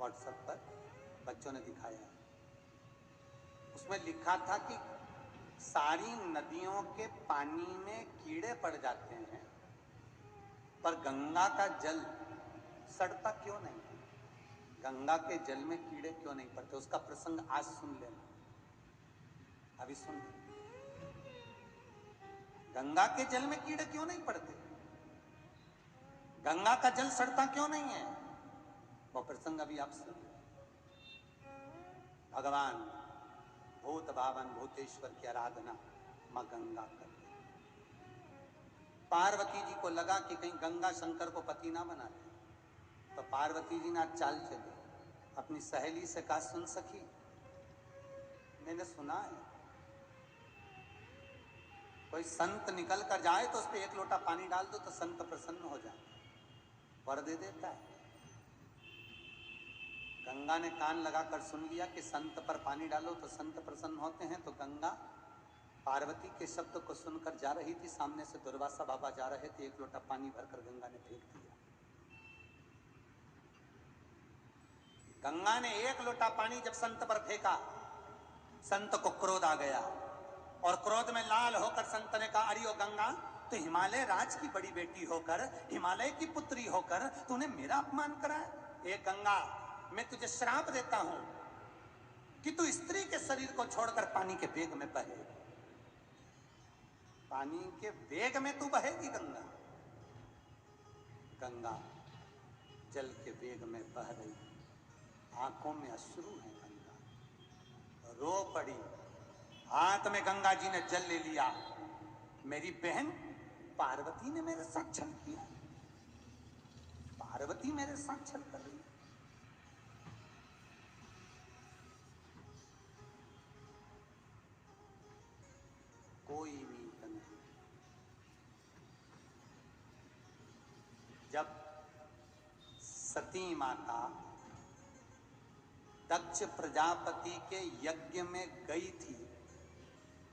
WhatsApp पर बच्चों ने दिखाया। उसमें लिखा था कि सारी नदियों के पानी में कीड़े पड़ जाते हैं, पर गंगा का जल सड़ता क्यों नहीं? गंगा के जल में कीड़े क्यों नहीं पड़ते? उसका प्रसंग आज सुन लेना, अभी सुन लेना। गंगा के जल में कीड़े क्यों नहीं पड़ते? गंगा का जल सड़ता क्यों नहीं है? वो प्रसंग अभी आप सुन लो। भगवान भूत भावन भूतेश्वर की आराधना मां गंगा कर। पार्वती जी को लगा कि कहीं गंगा शंकर को पति ना बना दे, तो पार्वती जी ने चाल चली, अपनी सहेली से कहा, सुन सखी, मैंने सुना है कोई संत निकल कर जाए तो उस पर एक लोटा पानी डाल दो तो संत प्रसन्न हो जाए, वर दे देता है। गंगा ने कान लगाकर सुन लिया कि संत पर पानी डालो तो संत प्रसन्न होते हैं। तो गंगा पार्वती के शब्द को सुनकर जा रही थी, सामने से दुर्वासा बाबा जा रहे थे, एक लोटा पानी भरकर गंगा ने फेंक दिया। गंगा ने एक लोटा पानी जब संत पर फेंका, संत को क्रोध आ गया और क्रोध में लाल होकर संत ने कहा, अरे ओ गंगा, तो हिमालय राज की बड़ी बेटी होकर, हिमालय की पुत्री होकर तूने मेरा अपमान करा है। ए गंगा, मैं तुझे श्राप देता हूं कि तू स्त्री के शरीर को छोड़कर पानी के वेग में बहे। पानी के वेग में तू बहेगी गंगा। गंगा जल के वेग में बह रही, आंखों में अश्रु है। गंगा रो पड़ी, हाथ में गंगा जी ने जल ले लिया। मेरी बहन पार्वती ने मेरे साथ छल किया, पार्वती मेरे साथ छल कर रही है। कोई नीत नहीं। जब सती माता दक्ष प्रजापति के यज्ञ में गई थी,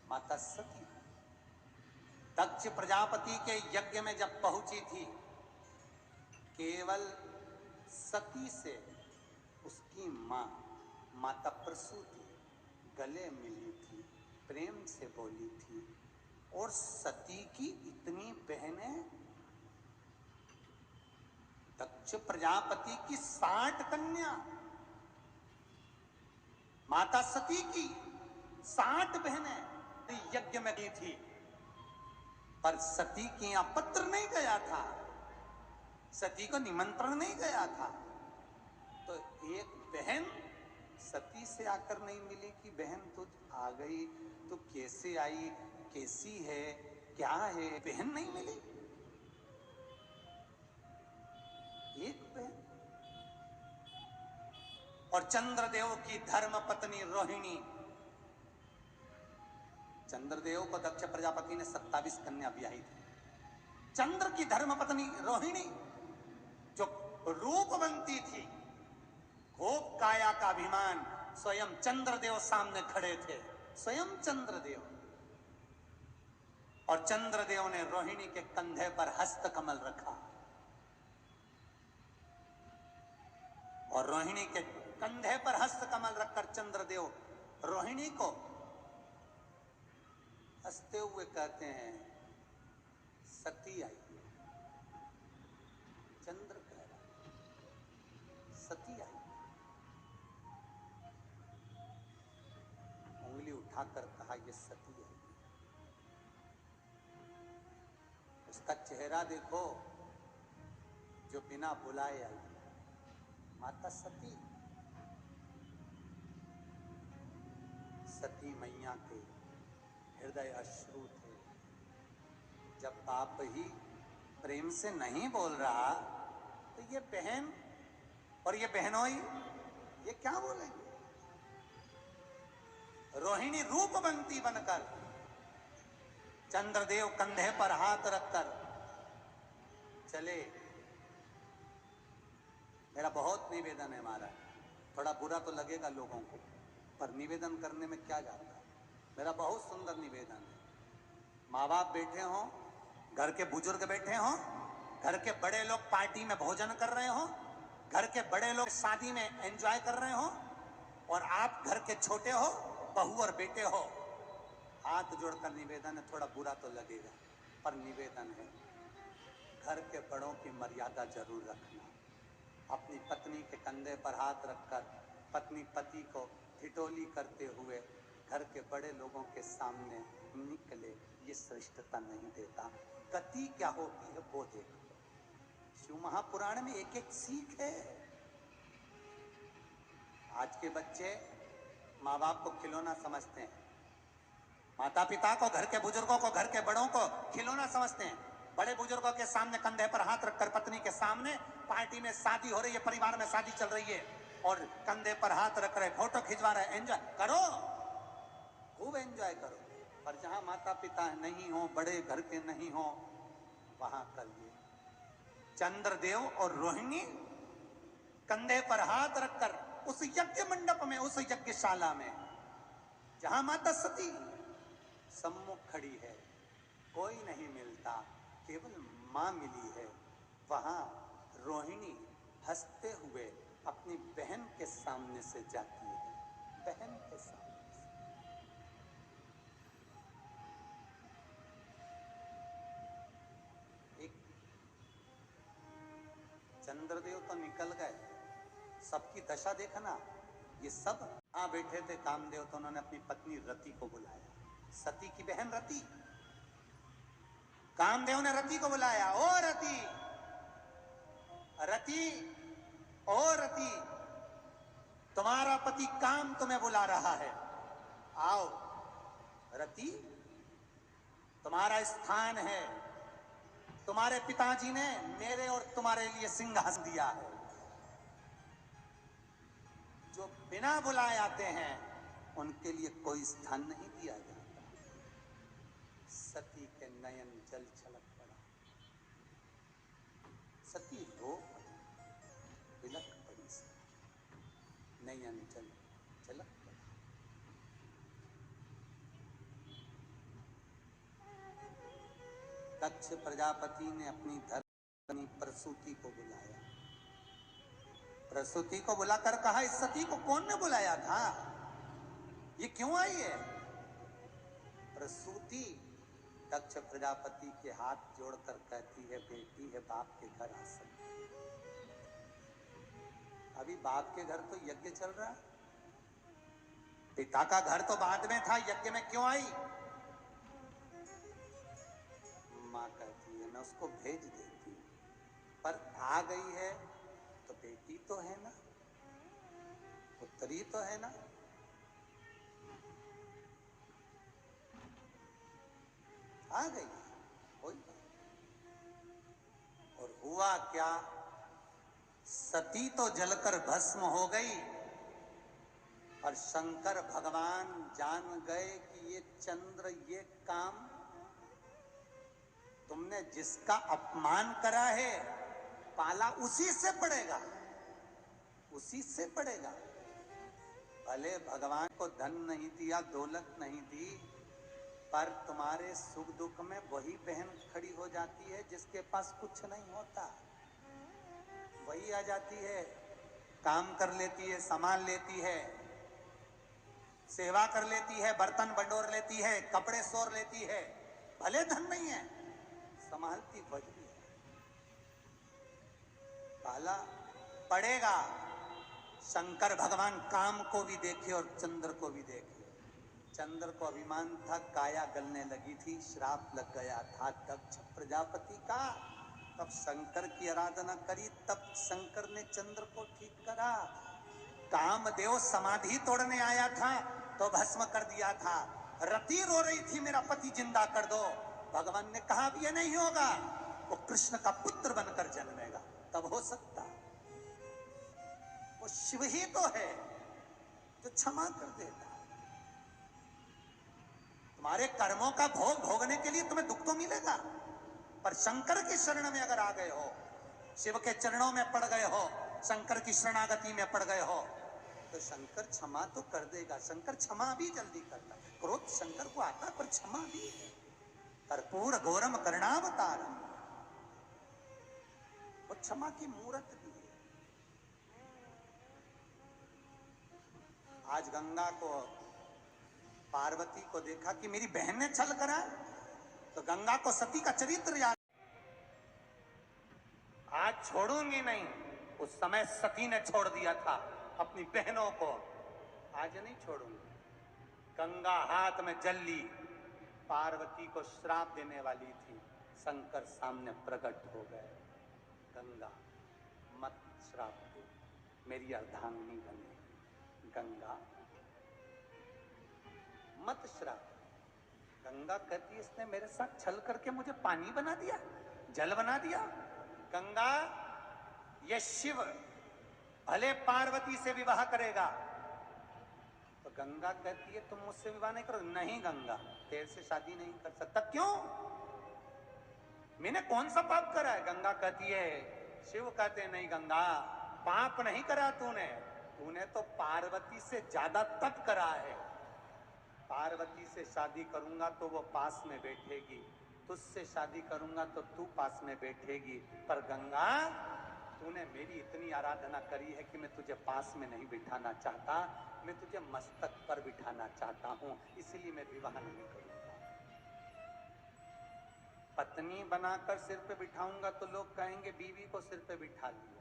माता सती दक्ष प्रजापति के यज्ञ में जब पहुंची थी, केवल सती से उसकी मां माता प्रसूति गले मिली थी, प्रेम से बोली थी। और सती की इतनी बहनें, दक्ष प्रजापति की 60 कन्या, माता सती की 60 बहनें यज्ञ में दी थी, पर सती के यहां पत्र नहीं गया था, सती को निमंत्रण नहीं गया था। तो एक बहन सती से आकर नहीं मिली कि बहन तुझ आ गई, तो कैसे आई, कैसी है, क्या है, बहन नहीं मिली। एक बहन। और चंद्रदेव की धर्म पत्नी रोहिणी, चंद्रदेव को दक्ष प्रजापति ने 27 कन्या ब्याही थी। चंद्र की धर्म पत्नी रोहिणी जो रूपवंती थी, खूब काया का अभिमान, स्वयं चंद्रदेव सामने खड़े थे, स्वयं चंद्रदेव। और चंद्रदेव ने रोहिणी के कंधे पर हस्त कमल रखा और रोहिणी के कंधे पर हस्त कमल रखकर चंद्रदेव रोहिणी को हंसते हुए कहते हैं, सती आई। चंद्र कह रहा, सती आई। उंगली उठाकर कहा, ये सती आई। उसका चेहरा देखो जो बिना बुलाए आई, माता सती। सती मैया के हृदय अश्रु थे। जब बाप ही प्रेम से नहीं बोल रहा, तो ये बहन और ये बहनोई ये क्या बोलेंगे। रोहिणी रूपवंती बनकर, चंद्रदेव कंधे पर हाथ रखकर चले। मेरा बहुत निवेदन है, महाराज, थोड़ा बुरा तो लगेगा लोगों को, पर निवेदन करने में क्या जाता है। मेरा बहुत सुंदर निवेदन है। माँ बाप बैठे हों, घर के बुजुर्ग बैठे हों, घर के बड़े लोग पार्टी में भोजन कर रहे हों, घर के बड़े लोग शादी में एंजॉय कर रहे हो और आप घर के छोटे हो, बहू और बेटे हो, हाथ जोड़कर निवेदन है, थोड़ा बुरा तो लगेगा पर निवेदन है, घर के बड़ों की मर्यादा जरूर रखना। अपनी पत्नी के कंधे पर हाथ रखकर पत्नी पति को ठिठोली करते हुए घर के बड़े लोगों के सामने निकले, ये श्रेष्ठता नहीं देता। गति क्या होती है वो देखो। शिव महापुराण में एक एक सीख है। आज के बच्चे माँ बाप को खिलौना समझते हैं, माता पिता को, घर के बुजुर्गों को, घर के बड़ों को खिलौना समझते हैं। बड़े बुजुर्गों के सामने कंधे पर हाथ रखकर पत्नी के सामने, पार्टी में शादी हो रही है, परिवार में शादी चल रही है और कंधे पर हाथ रख रहे, फोटो खिंचवा रहे, एंजॉय करो, खूब एंजॉय करो। पर जहां माता पिता नहीं हो, बड़े घर के नहीं हो, वहां करिए। चंद्रदेव और रोहिणी कंधे पर हाथ रखकर उस यज्ञ मंडप में, उस यज्ञशाला में जहां माता सती सम्मुख खड़ी है, कोई नहीं मिलता, केवल मां मिली है, वहां रोहिणी हंसते हुए अपनी बहन के सामने से जाती है, बहन के सामने से। एक चंद्रदेव तो निकल गए, सबकी दशा देखना। ये सब बैठे थे कामदेव, तो उन्होंने अपनी पत्नी रति को बुलाया, सती की बहन रति। कामदेव ने रति को बुलाया, ओ रति, रति, ओ रति, तुम्हारा पति काम तुम्हें बुला रहा है, आओ। रति, तुम्हारा स्थान है, तुम्हारे पिताजी ने मेरे और तुम्हारे लिए सिंहासन दिया है। जो बिना बुलाए आते हैं उनके लिए कोई स्थान नहीं दिया जाता। सती के नयन जल छलक पड़ा, सती रो पड़ी, बिलख पड़ी, नयन जल छलक पड़ा। दक्ष प्रजापति ने अपनी धर्मपत्नी प्रसूति को बुलाया, प्रसूति को बुलाकर कहा, इस सती को कौन ने बुलाया था, ये क्यों आई है? प्रसूति दक्ष प्रजापति के हाथ जोड़कर कहती है, बेटी है, बाप के घर आ सकती। अभी बाप के घर तो यज्ञ चल रहा, पिता का घर तो बाद में था, यज्ञ में क्यों आई? मां कहती है, मैं उसको भेज देती, पर आ गई है तो बेटी तो है ना, पुत्री तो है ना। आ गई, कोई बात। और हुआ क्या, सती तो जलकर भस्म हो गई और शंकर भगवान जान गए कि ये चंद्र, ये काम तुमने जिसका अपमान करा है, पाला उसी से पड़ेगा, उसी से पड़ेगा। भले भगवान को धन नहीं दिया, दौलत नहीं दी, पर तुम्हारे सुख दुख में वही बहन खड़ी हो जाती है जिसके पास कुछ नहीं होता। वही आ जाती है, काम कर लेती है, सामान लेती है, सेवा कर लेती है, बर्तन बंडोर लेती है, कपड़े सोर लेती है, भले धन नहीं है, संभालती वही है। पाला पड़ेगा। शंकर भगवान काम को भी देखे और चंद्र को भी देखे। चंद्र को अभिमान था, काया गलने लगी थी, श्राप लग गया था दक्ष प्रजापति का। तब शंकर की आराधना करी, तब शंकर ने चंद्र को ठीक करा। कामदेव समाधि तोड़ने आया था तो भस्म कर दिया था। रति रो रही थी, मेरा पति जिंदा कर दो। भगवान ने कहा अब ये नहीं होगा, वो कृष्ण का पुत्र बनकर जन्मेगा, तब हो सकता। वो शिव ही तो है जो क्षमा कर देता। तुम्हारे कर्मों का भोग भोगने के लिए तुम्हें दुख तो मिलेगा, पर शंकर की शरण में अगर आ गए हो, शिव के चरणों में पड़ गए हो, शंकर की शरणागति में पड़ गए हो, तो शंकर क्षमा तो कर देगा। शंकर क्षमा भी जल्दी करता। क्रोध शंकर को आता, पर क्षमा भी है। कर्पूर घोरम करुणावतारम, वो क्षमा की मूर्त भी है। आज गंगा को, पार्वती को देखा कि मेरी बहन ने छल करा, तो गंगा को सती का चरित्र याद। आज छोड़ूंगी नहीं, उस समय सती ने छोड़ दिया था अपनी बहनों को, आज नहीं छोड़ूंगी। गंगा हाथ में जल ली, पार्वती को श्राप देने वाली थी, शंकर सामने प्रकट हो गए। गंगा मत श्राप दे, मेरी अर्धांगिनी बने। गंगा मत श्राप। गंगा कहती है इसने मेरे साथ छल करके मुझे पानी बना दिया, जल बना दिया। गंगा ये शिव भले पार्वती से विवाह करेगा, तो गंगा कहती है तुम मुझसे विवाह नहीं करो। नहीं गंगा, तेरे से शादी नहीं कर सकता। क्यों? मैंने कौन सा पाप करा है? गंगा कहती है, शिव कहते नहीं गंगा, पाप नहीं करा तूने, तूने तो पार्वती से ज्यादा तप करा है। पार्वती से शादी करूंगा तो वो पास में बैठेगी, तुझसे शादी करूंगा तो तू पास में बैठेगी। पर गंगा, तूने मेरी इतनी आराधना करी है कि मैं तुझे पास में नहीं बिठाना चाहता, मैं तुझे मस्तक पर बिठाना चाहता हूं, इसलिए मैं विवाह नहीं करूंगा। पत्नी बनाकर सिर पे बिठाऊंगा तो लोग कहेंगे बीवी को सिर पे बिठा लिया,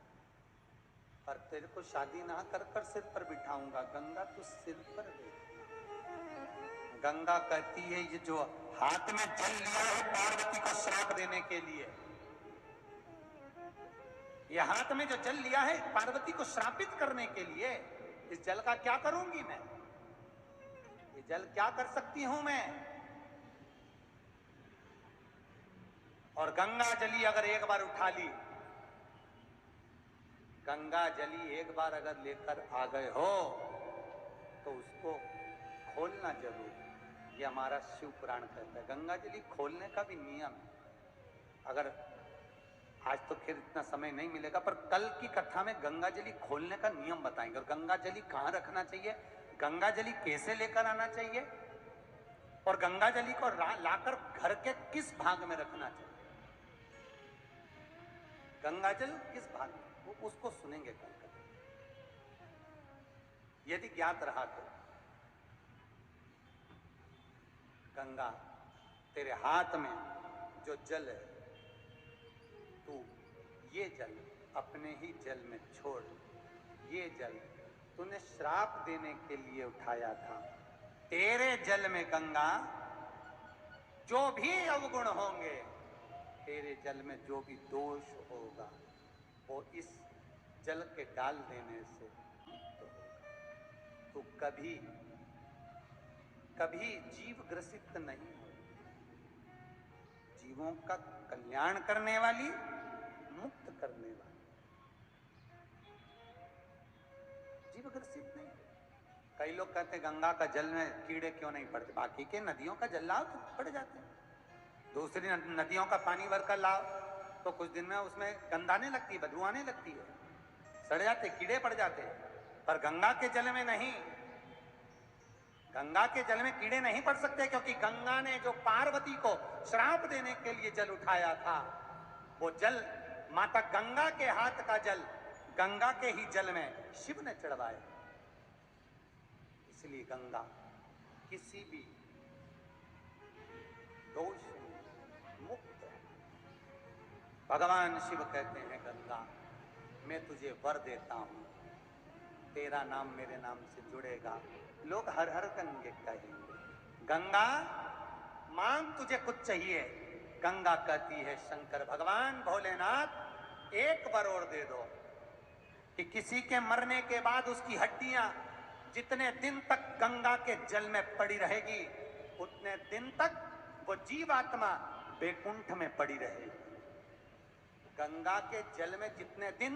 पर तेरे को शादी ना कर कर सिर पर बिठाऊंगा। गंगा तू सिर पर बैठ। गंगा कहती है ये जो हाथ में जल लिया है पार्वती को श्राप देने के लिए, ये हाथ में जो जल लिया है पार्वती को श्रापित करने के लिए, इस जल का क्या करूंगी मैं? ये जल क्या कर सकती हूं मैं? और गंगा जली अगर एक बार उठा ली, गंगा जली एक बार अगर लेकर आ गए हो तो उसको खोलना जरूर। ये हमारा शिव पुराण कहता है। गंगा जली खोलने का भी नियम है। अगर आज तो खैर इतना समय नहीं मिलेगा, पर कल की कथा में गंगा जली खोलने का नियम बताएंगे। और गंगा जली कहाँ रखना चाहिए, गंगा जली कैसे लेकर आना चाहिए, और गंगा जली को लाकर घर के किस भाग में रखना चाहिए। गंगा जल किस भाग में, वो उसको सुनेंगे कल का। यदि ज्ञात रहा तो गंगा तेरे हाथ में जो जल है, तू ये जल अपने ही जल में छोड़। ये जल तूने श्राप देने के लिए उठाया था। तेरे जल में गंगा जो भी अवगुण होंगे, तेरे जल में जो भी दोष होगा, वो इस जल के डाल देने से मुक्त होगा। तू कभी कभी जीव ग्रसित नहीं हो। जीवों का कल्याण करने वाली, मुक्त करने वाली, जीव ग्रसित नहीं। कई लोग कहते हैं गंगा का जल में कीड़े क्यों नहीं पड़ते, बाकी के नदियों का जल लाओ तो पड़ जाते हैं। दूसरी नदियों का पानी भरकर लाओ तो कुछ दिन में उसमें गंध आने लगती है, बदबू आने लगती है, सड़ जाते, कीड़े पड़ जाते हैं। पर गंगा के जल में नहीं, गंगा के जल में कीड़े नहीं पड़ सकते, क्योंकि गंगा ने जो पार्वती को श्राप देने के लिए जल उठाया था, वो जल माता गंगा के हाथ का जल गंगा के ही जल में शिव ने चढ़वाया। इसलिए गंगा किसी भी दोष से मुक्त है। भगवान शिव कहते हैं गंगा, मैं तुझे वर देता हूं, तेरा नाम मेरे नाम से जुड़ेगा। लोग हर हर गंगे कहेंगे। गंगा मांग तुझे कुछ चाहिए। गंगा कहती है शंकर भगवान भोलेनाथ एक वर और दे दो, कि किसी के मरने के बाद उसकी हड्डियां जितने दिन तक गंगा के जल में पड़ी रहेगी, उतने दिन तक वो जीवात्मा बैकुंठ में पड़ी रहेगी। गंगा के जल में जितने दिन